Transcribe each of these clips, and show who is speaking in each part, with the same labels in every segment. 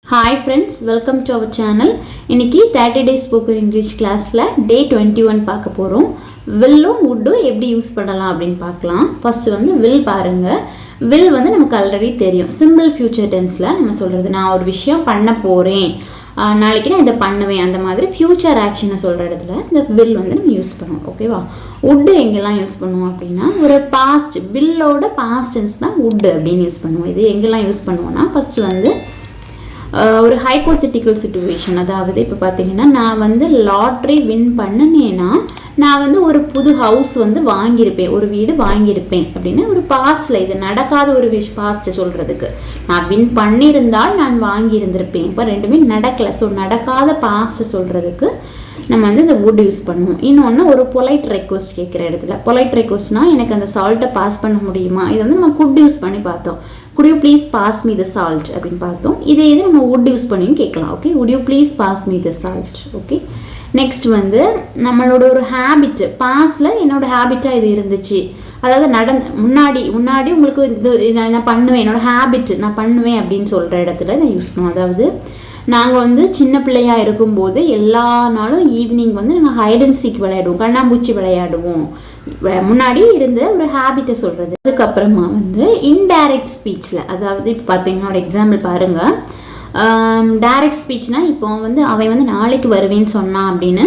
Speaker 1: Hi friends, welcome to our channel. இன்னைக்கு 30 days spoken English classல day 21 பார்க்க போறோம். Willum woodum எப்படி யூஸ் பண்ணலாம் அப்படினு பார்க்கலாம். First வந்து will பாருங்க. Will வந்து நமக்கு ஆல்ரெடி தெரியும். Simple future tenseல நம்ம சொல்றது நான் ஒரு விஷயம் பண்ண போறேன். நாளைக்கு நான் இத பண்ணுவேன் அந்த மாதிரி future action சொல்ற இடத்துல இந்த will வந்து நம்ம யூஸ் பண்ணுவோம். ஓகேவா? would எங்கெல்லாம் யூஸ் பண்ணுவோம் அப்படினா ஒரு past will ஓட past tense தான் would அப்படினு யூஸ் பண்ணுவோம். இது எங்கெல்லாம் யூஸ் பண்ணுவோம்னா first வந்து ஒரு ஹைப்போதெட்டிக்கல் சிச்சுவேஷன் அதாவது இப்போ பார்த்தீங்கன்னா நான் வந்து லாட்ரி வின் பண்ணினேன்னா நான் வந்து ஒரு புது ஹவுஸ் வந்து வாங்கியிருப்பேன் ஒரு வீடு வாங்கியிருப்பேன் அப்படின்னு ஒரு பாஸ்டில் இது நடக்காத ஒரு பாஸ்ட்டை சொல்கிறதுக்கு நான் வின் பண்ணியிருந்தால் நான் வாங்கியிருந்திருப்பேன் இப்போ ரெண்டுமே நடக்கலை ஸோ நடக்காத பாஸ்ட்டை சொல்கிறதுக்கு நம்ம வந்து இந்த would யூஸ் பண்ணுவோம். இன்னொன்று ஒரு பொலைட் ரெக்வஸ்ட் கேட்குற இடத்துல பொலைட் ரெக்வஸ்ட்னால் எனக்கு அந்த சால்ட்டை பாஸ் பண்ண முடியுமா இது வந்து நம்ம could யூஸ் பண்ணி பார்த்தோம். could you please pass me the salt அப்படின்னு பார்த்தோம். இதே இது நம்ம would யூஸ் பண்ணியும் கேட்கலாம். Okay would you please pass me the salt. Okay next வந்து நம்மளோட ஒரு ஹேபிட் பாஸ்டில் என்னோட ஹேபிட்டாக இது இருந்துச்சு அதாவது முன்னாடி உங்களுக்கு இது நான் பண்ணுவேன் என்னோட ஹேபிட் நான் பண்ணுவேன் அப்படின்னு சொல்கிற இடத்துல நான் யூஸ் பண்ணுவோம். அதாவது நாங்கள் வந்து சின்ன பிள்ளையாக இருக்கும்போது எல்லா நாளும் ஈவினிங் வந்து நாங்கள் ஹைட் அண்ட் சீக் விளையாடுவோம் கண்ணாம்பூச்சி விளையாடுவோம் முன்னாடி இருந்த ஒரு ஹேபிட்டை சொல்கிறது. அதுக்கப்புறமா வந்து இன்டைரக்ட் ஸ்பீச்சில் அதாவது இப்போ பார்த்தீங்கன்னா ஒரு எக்ஸாம்பிள் பாருங்கள். டைரக்ட் ஸ்பீச்னா இப்போ வந்து அவன் வந்து நாளைக்கு வருவேன்னு சொன்னான் அப்படின்னு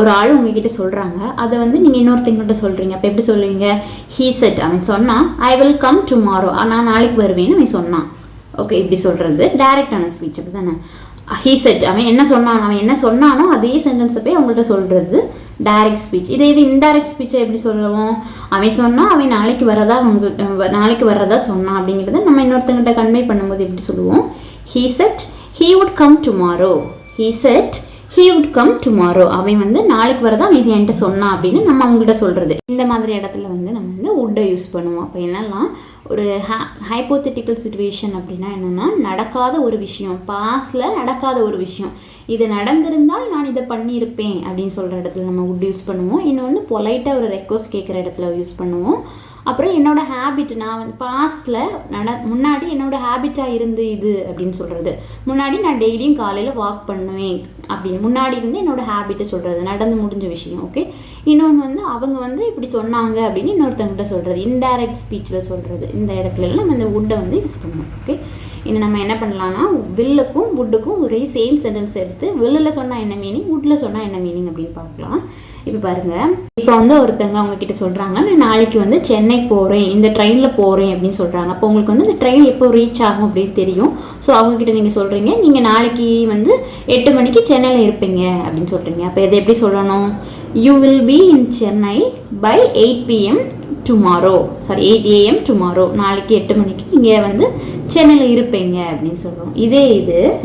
Speaker 1: ஒரு ஆள் உங்ககிட்ட சொல்கிறாங்க அதை வந்து நீங்கள் இன்னொருத்தங்கிட்ட சொல்கிறீங்க அப்போ எப்படி சொல்லுவீங்க ஹீ செட் அவன் சொன்னான் ஐ வில் கம் டுமாரோ நான் நாளைக்கு வருவேன்னு அவன் சொன்னான். ஓகே இப்படி சொல்கிறது டைரக்டான ஸ்பீச் அப்படி தானே. ஹீ செட் அவன் என்ன சொன்னானோ அதே சென்டென்ஸை போய் அவங்கள்ட்ட சொல்கிறது டைரக்ட் ஸ்பீச். இது இன்டைரக்ட் ஸ்பீச்சை எப்படி சொல்லுவோம் அவன் சொன்னால் அவன் நாளைக்கு வர்றதா சொன்னான் அப்படிங்கிறத நம்ம இன்னொருத்தங்கிட்ட கன்வே பண்ணும்போது எப்படி சொல்லுவோம் he said he would come tomorrow. அவன் வந்து நாளைக்கு வரதா அவன் என்கிட்ட சொன்னான் அப்படின்னு நம்ம அவங்கள்ட்ட சொல்கிறது. இந்த மாதிரி இடத்துல வந்து நம்ம வந்து would யூஸ் பண்ணுவோம். அப்போ என்னெல்லாம் ஒரு ஹைப்போதெட்டிக்கல் சிச்சுவேஷன் அப்படின்னா என்னென்னா நடக்காத ஒரு விஷயம் பாஸ்டில் நடக்காத ஒரு விஷயம் இது நடந்திருந்தால் நான் இதை பண்ணியிருப்பேன் அப்படின்னு சொல்கிற இடத்துல நம்ம would யூஸ் பண்ணுவோம். இன்னொன்று பொலைட்டாக ஒரு ரெக்வஸ்ட் கேட்குற இடத்துல யூஸ் பண்ணுவோம். அப்புறம் என்னோடய ஹேபிட் நான் வந்து பாஸ்டில் முன்னாடி என்னோடய ஹேபிட்டாக இருந்து இது அப்படின்னு சொல்கிறது முன்னாடி நான் டெய்லியும் காலையில் வாக் பண்ணுவேன் அப்படின்னு முன்னாடி வந்து என்னோடய ஹேபிட்டை சொல்கிறது நடந்து முடிஞ்ச விஷயம். ஓகே இன்னொன்று வந்து அவங்க வந்து இப்படி சொன்னாங்க அப்படின்னு இன்னொருத்தவங்கிட்ட சொல்கிறது இன்டைரக்ட் ஸ்பீச்சில் சொல்கிறது. இந்த இடத்துலலாம் நம்ம இந்த would வந்து யூஸ் பண்ணுவோம். ஓகே இன்னும் நம்ம என்ன பண்ணலாம்னா வில்லுக்கும் woodக்கும் ஒரே சேம் சென்டென்ஸ் எடுத்து வில்லில் சொன்னால் என்ன மீனிங் woodல சொன்னால் என்ன மீனிங் அப்படின்னு பார்க்கலாம். இப்போ பாருங்கள் இப்போ வந்து ஒருத்தங்க அவங்கக்கிட்ட சொல்கிறாங்க நான் நாளைக்கு வந்து சென்னை போகிறேன் இந்த ட்ரெயினில் போகிறேன் அப்படின்னு சொல்கிறாங்க. அப்போ உங்களுக்கு வந்து இந்த ட்ரெயின் எப்போ ரீச் ஆகும் அப்படின்னு தெரியும். ஸோ அவங்கக்கிட்ட நீங்கள் சொல்கிறீங்க நீங்கள் நாளைக்கு வந்து 8 மணிக்கு சென்னையில் இருப்பீங்க அப்படின்னு சொல்கிறீங்க. அப்போ இதை எப்படி சொல்லணும் you will be in Chennai by 8 PM tomorrow 8 AM tomorrow நாளைக்கு 8 மணிக்கு நீங்கள் வந்து சென்னையில் இருப்பீங்க அப்படின்னு சொல்கிறோம். இது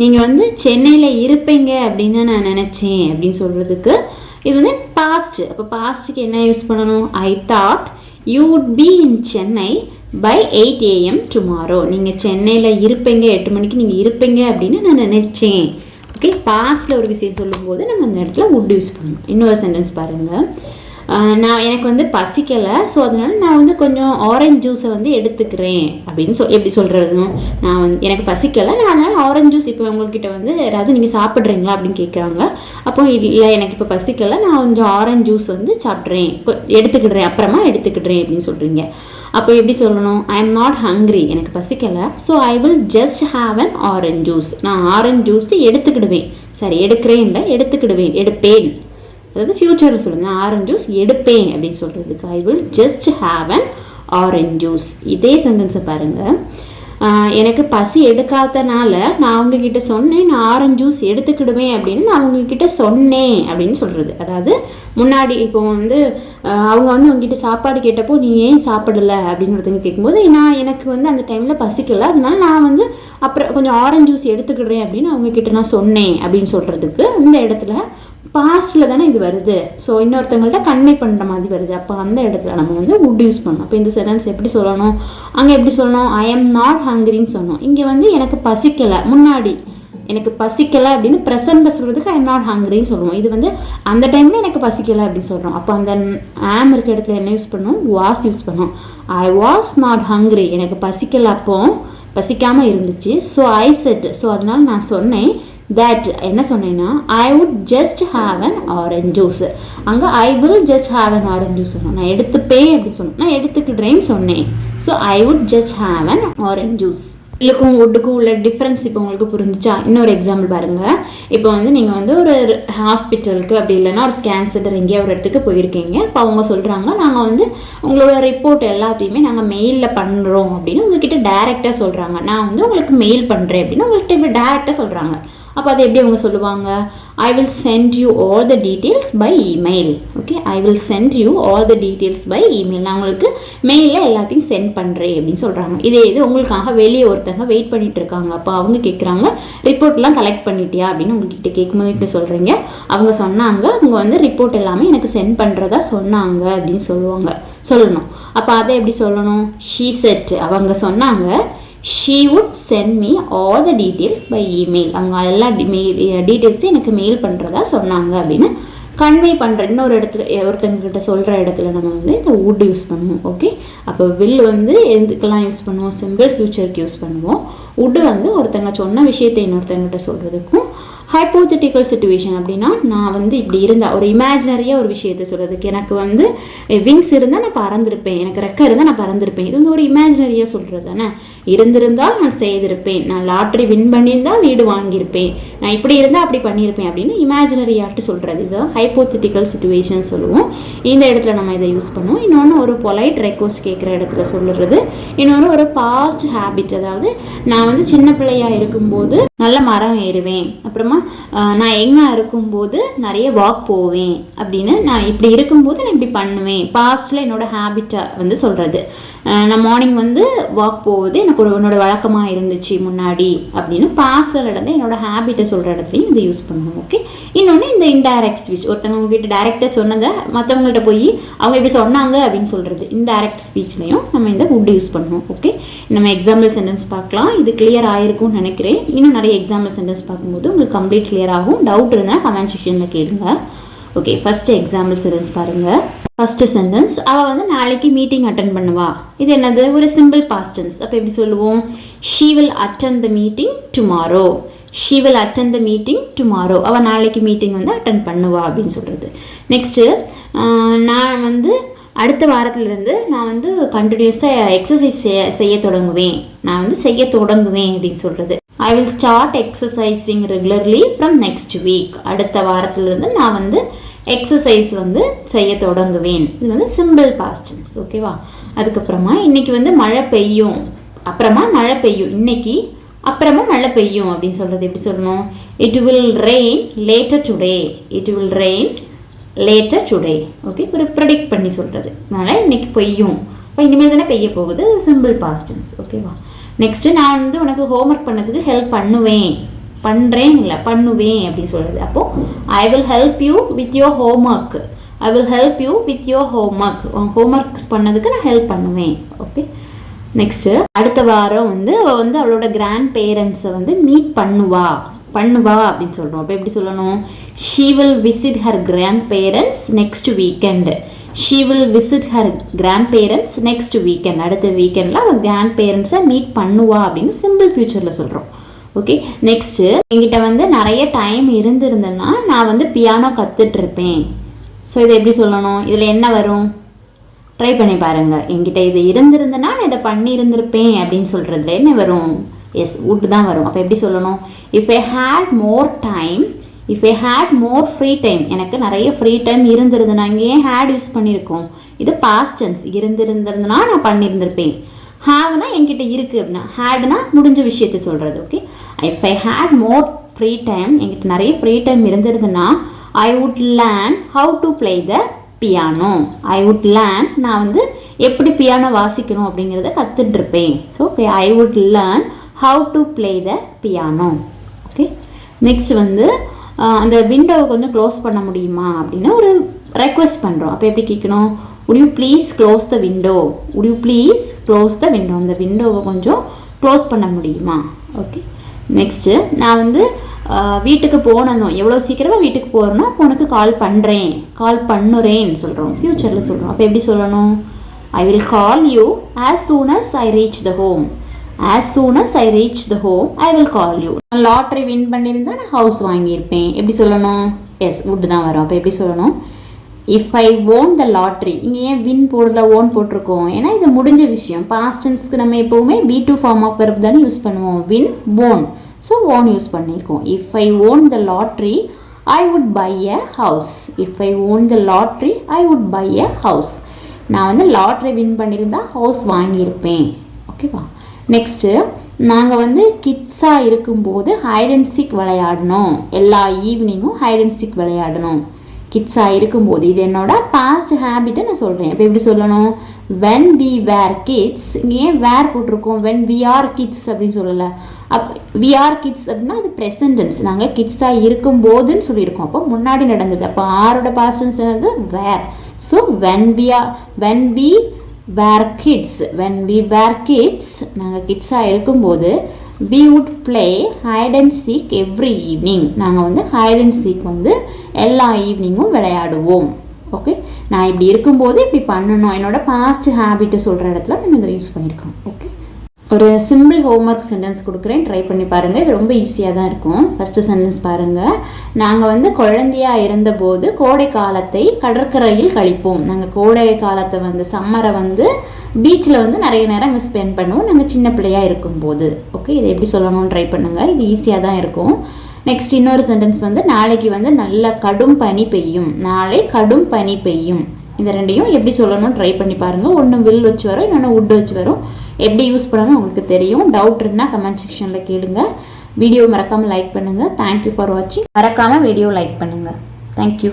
Speaker 1: நீங்கள் வந்து சென்னையில் இருப்பீங்க அப்படின்னு நான் நினச்சேன் அப்படின்னு சொல்கிறதுக்கு இது வந்து பாஸ்ட். அப்போ பாஸ்ட்டுக்கு என்ன யூஸ் பண்ணணும் I thought you would be in Chennai by 8 AM tomorrow நீங்கள் சென்னையில் இருப்பீங்க 8 மணிக்கு நீங்கள் இருப்பீங்க அப்படின்னு நான் நினச்சேன். ஓகே பாஸ்டில் ஒரு விஷயம் சொல்லும்போது நம்ம அந்த இடத்துல would யூஸ் பண்ணணும். இன்னொரு சென்டென்ஸ் பாருங்கள் எனக்கு வந்து பசிக்கலை ஸோ அதனால் நான் வந்து கொஞ்சம் ஆரஞ்சு ஜூஸை வந்து எடுத்துக்கிறேன் அப்படின்னு எப்படி சொல்கிறது நான் வந்து எனக்கு பசிக்கலை நான் அதனால் ஆரஞ்சு ஜூஸ் இப்போ உங்கள்கிட்ட வந்து யாராவது நீங்கள் சாப்பிட்றீங்களா அப்படின்னு கேட்குறாங்க. அப்போ இல்லை எனக்கு இப்போ பசிக்கலை நான் கொஞ்சம் ஆரஞ்சு ஜூஸ் வந்து சாப்பிட்றேன் இப்போ எடுத்துக்கிடுறேன் அப்புறமா எடுத்துக்கிடுறேன் அப்படின்னு சொல்கிறீங்க. அப்போ எப்படி சொல்லணும் ஐ எம் நாட் ஹங்க்ரி எனக்கு பசிக்கலை so I will just have an orange juice நான் ஆரஞ்ச் ஜூஸ் எடுத்துக்கிடுவேன் எடுக்கிறேன் இல்லை எடுப்பேன் அதாவது ஃப்யூச்சரில் சொல்லுங்கள் ஆரஞ்ச் ஜூஸ் எடுப்பேன் அப்படின்னு சொல்கிறதுக்கு ஐ will just have an orange juice. இதே சென்டென்ஸை பாருங்கள் எனக்கு பசி எடுக்காதனால நான் அவங்கக்கிட்ட சொன்னேன் நான் ஆரஞ்ச் ஜூஸ் எடுத்துக்கிடுவேன் அப்படின்னு நான் அவங்கக்கிட்ட சொன்னேன் அப்படின்னு சொல்கிறது. அதாவது முன்னாடி இப்போ வந்து அவங்க வந்து உங்ககிட்ட சாப்பாடு கேட்டப்போ நீ ஏன் சாப்பிடலை அப்படிங்கிறதுங்க கேட்கும்போது எனக்கு வந்து அந்த டைமில் பசிக்கலை அதனால நான் வந்து அப்புறம் கொஞ்சம் ஆரஞ்ச் ஜூஸ் எடுத்துக்கிடுறேன் அப்படின்னு அவங்கக்கிட்ட நான் சொன்னேன் அப்படின்னு சொல்கிறதுக்கு இந்த இடத்துல பாஸ்டில் தானே இது வருது ஸோ இன்னொருத்தவங்கள்ட்ட கன்வே பண்ணுற மாதிரி வருது. அப்போ அந்த இடத்துல நம்ம வந்து would யூஸ் பண்ணோம். அப்போ இந்த சென்டென்ஸ் எப்படி சொல்லணும் அங்கே எப்படி சொல்லணும் ஐ எம் நாட் ஹங்கிரின்னு சொன்னோம். இங்கே வந்து எனக்கு பசிக்கலை முன்னாடி எனக்கு பசிக்கலை அப்படின்னு ப்ரெசென்ட்டில் சொல்கிறதுக்கு ஐ எம் நாட் ஹங்கிரின்னு சொல்லுவோம். இது வந்து அந்த டைமில் எனக்கு பசிக்கலை அப்படின்னு சொல்கிறோம். அப்போ அந்த ஆம் இருக்க இடத்துல என்ன யூஸ் பண்ணோம் வாஸ் யூஸ் பண்ணோம். ஐ வாஸ் நாட் ஹங்கிரி எனக்கு பசிக்கலை அப்போ பசிக்காமல் இருந்துச்சு. ஸோ ஐ செட், ஸோ அதனால் நான் சொன்னேன் தட் என்ன சொன்னேன்னா I would just have an orange juice. அங்கே I will just have an orange juice சொன்னேன். நான் எடுத்துப்பேன் அப்படின்னு சொன்னேன், நான் எடுத்துக்கிட்டேன்னு சொன்னேன். So I would just have an orange juice. இதுக்கும் வுட்டுக்கும் உள்ள டிஃப்ரென்ஸ் இப்போ உங்களுக்கு புரிஞ்சிச்சா? இன்னொரு எக்ஸாம்பிள் பாருங்கள். இப்போ வந்து நீங்கள் வந்து ஒரு ஹாஸ்பிட்டலுக்கு அப்படி இல்லைன்னா ஒரு ஸ்கேன் சென்டர் எங்கேயோ ஒரு இடத்துக்கு போயிருக்கீங்க. இப்போ அவங்க சொல்கிறாங்க நாங்கள் வந்து உங்களோட ரிப்போர்ட் எல்லாத்தையுமே நாங்கள் மெயிலில் பண்ணுறோம் அப்படின்னு உங்ககிட்ட டேரெக்டாக சொல்கிறாங்க. நான் வந்து உங்களுக்கு மெயில் பண்ணுறேன் அப்படின்னு உங்கள்கிட்ட இப்போ டேரெக்டாக சொல்கிறாங்க. அப்போ அது எப்படி அவங்க சொல்லுவாங்க? I will send you all the details by email. Okay, I will send you all the details by email. நான் உங்களுக்கு மெயிலில் எல்லாத்தையும் சென்ட் பண்ணுறேன் அப்படின்னு சொல்கிறாங்க. இதே இது உங்களுக்காக வெளியே ஒருத்தங்க வெயிட் பண்ணிட்டு இருக்காங்க. அப்போ அவங்க கேட்குறாங்க ரிப்போர்ட்லாம் கலெக்ட் பண்ணிட்டியா அப்படின்னு உங்ககிட்ட கேட்கும்போது இப்படி சொல்கிறீங்க. அவங்க சொன்னாங்க அவங்க வந்து ரிப்போர்ட் எல்லாமே எனக்கு சென்ட் பண்ணுறதா சொன்னாங்க அப்படின்னு சொல்லணும். அப்போ அதை எப்படி சொல்லணும்? ஷீ செட், அவங்க சொன்னாங்க she would send me all the details by email. அவங்க எல்லா டீட்டெயில்ஸும் எனக்கு மெயில் பண்ணுறதா சொன்னாங்க அப்படின்னு கன்வே பண்ணுற இன்னொரு இடத்துல ஒருத்தங்கக்கிட்ட சொல்கிற இடத்துல நம்ம வந்து இந்த would யூஸ் பண்ணுவோம். ஓகே, அப்போ will வந்து எதுக்கெல்லாம் யூஸ் பண்ணுவோம்? சிம்பிள் ஃபியூச்சருக்கு யூஸ் பண்ணுவோம். would வந்து ஒருத்தங்க சொன்ன விஷயத்தை இன்னொருத்தங்கிட்ட சொல்கிறதுக்கும், ஹைப்போதெட்டிக்கல் சிச்சுவேஷன் அப்படின்னா நான் வந்து இப்படி இருந்தால் ஒரு இமேஜினரியாக ஒரு விஷயத்தை சொல்கிறதுக்கு, எனக்கு வந்து விங்ஸ் இருந்தால் நான் பறந்துருப்பேன், எனக்கு ரெக்கை இருந்தால் நான் பறந்துருப்பேன், இது வந்து ஒரு இமேஜினரியாக சொல்கிறது தானே. இருந்திருந்தால் நான் செய்திருப்பேன், நான் லாட்ரி வின் பண்ணியிருந்தால் வீடு வாங்கியிருப்பேன், நான் இப்படி இருந்தால் அப்படி பண்ணியிருப்பேன் அப்படின்னு இமேஜினரியாட்டு சொல்கிறது. இதுதான் ஹைப்போதெட்டிக்கல் சிச்சுவேஷன் சொல்லுவோம். இந்த இடத்துல நம்ம இதை யூஸ் பண்ணுவோம். இன்னொன்று ஒரு பொலைட் ரெக்வஸ்ட் கேட்குற இடத்துல சொல்லுறது. இன்னொன்று ஒரு பாஸ்ட் ஹேபிட், அதாவது நான் வந்து சின்ன பிள்ளையாக இருக்கும்போது நல்ல மரம் ஏறுவேன், அப்புறமா நான் எங்கே இருக்கும்போது நிறைய வாக் போவேன் அப்படின்னு, நான் இப்படி இருக்கும்போது நான் இப்படி பண்ணுவேன். பாஸ்டில் என்னோடய ஹேபிட்டை வந்து சொல்கிறது. நான் மார்னிங் வந்து வாக் போவது எனக்கு என்னோடய வழக்கமாக இருந்துச்சு முன்னாடி அப்படின்னு பாஸ்டில் நடந்து என்னோடய ஹேபிட்டை சொல்கிற இடத்துலையும் இதை யூஸ் பண்ணுவோம். ஓகே, இன்னொன்று இந்த இன்டைரக்ட் ஸ்பீச், ஒருத்தவங்க உங்ககிட்ட டைரெக்டாக சொன்னதை மற்றவங்கள்ட்ட போய் அவங்க இப்படி சொன்னாங்க அப்படின்னு சொல்கிறது. இன்டைரக்ட் ஸ்பீச்லையும் நம்ம இந்த would யூஸ் பண்ணுவோம். ஓகே, நம்ம எக்ஸாம்பிள் சென்டென்ஸ் பார்க்கலாம். இது கிளியர் ஆகிருக்கும்னு நினைக்கிறேன். இன்னும் நிறைய எக்ஸாம்பிள் சென்டென்ஸ் பார்க்கும்போது உங்களுக்கு கம்ப்ளீட் கிளியர் ஆகும். டவுட் இருந்தால் கமெண்ட் செக்ஷனில் கேளுங்க. ஓகே, ஃபஸ்ட்டு எக்ஸாம்பிள் சென்டென்ஸ் பாருங்கள். ஃபஸ்ட்டு சென்டென்ஸ், அவள் வந்து நாளைக்கு மீட்டிங் அட்டன் பண்ணுவா. இது என்னது? ஒரு சிம்பிள் பாஸ்ட் டென்ஸ். அப்போ எப்படி சொல்லுவோம்? She will attend the meeting tomorrow. She will attend the meeting tomorrow. அவள் நாளைக்கு மீட்டிங் வந்து அட்டன் பண்ணுவா அப்படின்னு சொல்கிறது. நெக்ஸ்ட்டு, நான் வந்து அடுத்த வாரத்துலேருந்து நான் வந்து கண்டினியூஸாக எக்ஸசைஸ் செய்ய தொடங்குவேன். நான் வந்து செய்ய தொடங்குவேன் அப்படின்னு சொல்கிறது. I will start exercising regularly from next week. அடுத்த வாரத்துலேருந்து நான் வந்து எக்ஸசைஸ் வந்து செய்ய தொடங்குவேன். இது வந்து சிம்பிள் பாஸ்ட் டென்ஸ். ஓகேவா? அதுக்கப்புறமா இன்றைக்கி வந்து மழை பெய்யும், அப்புறமா மழை பெய்யும், இன்னைக்கு அப்புறமா மழை பெய்யும் அப்படின்னு சொல்கிறது. எப்படி சொல்லணும்? It will rain later today. It will rain later today. Okay, ஒரு ப்ரெடிக்ட் பண்ணி சொல்கிறது. அதனால் இன்னைக்கு பெய்யும், இப்போ இனிமேல் தானே பெய்ய போகுது. Simple past tense. ஓகேவா? நெக்ஸ்ட்டு, நான் வந்து உனக்கு ஹோம்ஒர்க் பண்ணதுக்கு ஹெல்ப் பண்ணுவேன், பண்ணுறேன் இல்லை பண்ணுவேன் அப்படின்னு சொல்கிறது. அப்போது I will help you with your homework. I will help you with your homework. Homework பண்ணதுக்கு நான் ஹெல்ப் பண்ணுவேன். ஓகே, நெக்ஸ்ட்டு, அடுத்த வாரம் வந்து அவள் வந்து அவளோட கிராண்ட் பேரண்ட்ஸை வந்து மீட் பண்ணுவா அப்படின்னு சொல்கிறோம். அப்போ எப்படி சொல்லணும்? She will visit her grandparents next weekend. She will visit her grandparents next weekend. அடுத்த வீக்கெண்டில் அவள் கிராண்ட் பேரண்ட்ஸை மீட் பண்ணுவா அப்படின்னு சிம்பிள் ஃபியூச்சரில் சொல்கிறோம். ஓகே, நெக்ஸ்ட்டு, என்கிட்ட வந்து நிறைய டைம் இருந்திருந்தேன்னா நான் வந்து பியானோ கற்றுட்ருப்பேன். ஸோ இதை எப்படி சொல்லணும்? இதில் என்ன வரும்? ட்ரை பண்ணி பாருங்கள். என்கிட்ட இது இருந்திருந்தேன்னா நான் இதை பண்ணியிருந்திருப்பேன் அப்படின்னு சொல்கிறதுல என்ன வரும்? எஸ், would தான் வரும். அப்போ எப்படி சொல்லணும்? If I had more time, if I had more free time, எனக்கு நிறைய ஃப்ரீ டைம் இருந்திருந்தேன்னா, இங்கே ஏன் ஹேட் யூஸ் பண்ணியிருக்கோம்? இது பாஸ்ட் டென்ஸ். இருந்திருந்ததுன்னா நான் பண்ணியிருந்திருப்பேன். ஹேவ்னா என்கிட்ட இருக்குது அப்படின்னா, ஹேட்னா முடிஞ்ச விஷயத்தை சொல்கிறது. Okay, if I had more free time, என்கிட்ட நிறைய ஃப்ரீ டைம் இருந்திருந்ததுன்னா I would learn how to play the piano. I would learn, நான் வந்து எப்படி பியானோ வாசிக்கணும் அப்படிங்கிறத கற்றுட்ருப்பேன். So okay, I would learn how to play the piano. Okay, next வந்து அந்த விண்டோவை கொஞ்சம் க்ளோஸ் பண்ண முடியுமா அப்படின்னு ஒரு ரெக்வெஸ்ட் பண்ணுறோம். அப்போ எப்படி கேட்கணும்? would you please close the window. would you please close the window. அந்த விண்டோவை கொஞ்சம் க்ளோஸ் பண்ண முடியுமா? ஓகே, நெக்ஸ்ட்டு, நான் வந்து வீட்டுக்கு போனதும் எவ்வளோ சீக்கிரமாக வீட்டுக்கு போகிறேன்னா அப்போ உனக்கு கால் பண்ணுறேன்னு சொல்கிறோம். ஃப்யூச்சரில் சொல்கிறோம். அப்போ எப்படி சொல்லணும்? I will call you as soon as I reach the home. as soon as I reach the home I will call you. Lottery win பண்ணியிருந்தா நான் ஹவுஸ் வாங்கியிருப்பேன். எப்படி சொல்லணும்? எஸ், would தான் வரும். அப்போ எப்படி சொல்லணும்? If I won the lottery. இங்கே ஏன் வின் போடல, ஓன் போட்டிருக்கோம்? ஏன்னா இது முடிஞ்ச விஷயம். பாஸ்ட் டென்ஸ்க்கு நம்ம எப்போவுமே B2 ஃபார்ம் ஆஃப் வெர்ப் தானே யூஸ் பண்ணுவோம். Win, won. So won use பண்ணியிருக்கோம். If I won the lottery I would buy a house. If I won the lottery I would buy a house. நான் வந்து lottery win பண்ணியிருந்தா house வாங்கியிருப்பேன். ஓகேவா? Next, நாங்கள் வந்து கிட்ஸாக இருக்கும்போது ஹைட் அண்ட் சீக் விளையாடணும். எல்லா ஈவினிங்கும் ஹைட் அண்ட் சீக் விளையாடணும். கிட்ஸாக இருக்கும்போது, இது என்னோட பாஸ்ட் ஹேபிட்டை நான் சொல்கிறேன். இப்போ எப்படி சொல்லணும்? When we were kids. இங்கே ஏன் வேர் போட்டிருக்கோம்? வென் வி ஆர் கிட்ஸ் அப்படின்னு சொல்லலை. வி ஆர் கிட்ஸ் அப்படின்னா அது ப்ரெசன்ட் டென்ஸ். நாங்கள் கிட்ஸாக இருக்கும்போதுன்னு சொல்லியிருக்கோம். அப்போ முன்னாடி நடந்தது. அப்போ ஆரோட பாஸ்ட் டென்ஸ் என்னது? Were. So when we were kids, when we were kids, நாங்கள் கிட்ஸாக இருக்கும்போது we would play hide and seek every evening. நாங்கள் வந்து hide and seek வந்து எல்லா ஈவினிங்கும் விளையாடுவோம். ஓகே, நான் இப்படி இருக்கும்போது இப்படி பண்ணணும். என்னோட பாஸ்ட் ஹேபிட்டை சொல்கிற இடத்துல நம்ம இதை யூஸ் பண்ணியிருக்கோம். ஓகே, ஒரு சிம்பிள் ஹோம்ஒர்க் சென்டென்ஸ் கொடுக்குறேன், ட்ரை பண்ணி பாருங்கள். இது ரொம்ப ஈஸியாக தான் இருக்கும். ஃபஸ்ட்டு சென்டென்ஸ் பாருங்கள். நாங்கள் வந்து குழந்தையாக இருந்தபோது கோடை காலத்தை கடற்கரையில் கழிப்போம். நாங்கள் கோடை காலத்தை வந்து சம்மரை வந்து பீச்சில் வந்து நிறைய நேரம் அங்கே ஸ்பெண்ட் பண்ணுவோம் நாங்கள் சின்ன பிள்ளையாக இருக்கும்போது. ஓகே, இதை எப்படி சொல்லணும்னு ட்ரை பண்ணுங்கள். இது ஈஸியாக தான் இருக்கும். நெக்ஸ்ட் இன்னொரு சென்டென்ஸ் வந்து நாளைக்கு வந்து நல்ல கடும் பனி பெய்யும். நாளை கடும் பனி பெய்யும். இந்த ரெண்டையும் எப்படி சொல்லணும்னு ட்ரை பண்ணி பாருங்கள். ஒன்று வில் வச்சு வரும், இன்னொன்று வுட் வச்சு வரும். எப்படி யூஸ் பண்ணணும் உங்களுக்கு தெரியும். டவுட் இருந்தால் கமெண்ட் செக்ஷனில் கேளுங்க. வீடியோ மறக்காமல் லைக் பண்ணுங்கள். தேங்க்யூ ஃபார் வாட்சிங். மறக்காமல் வீடியோ லைக் பண்ணுங்கள். தேங்க்யூ.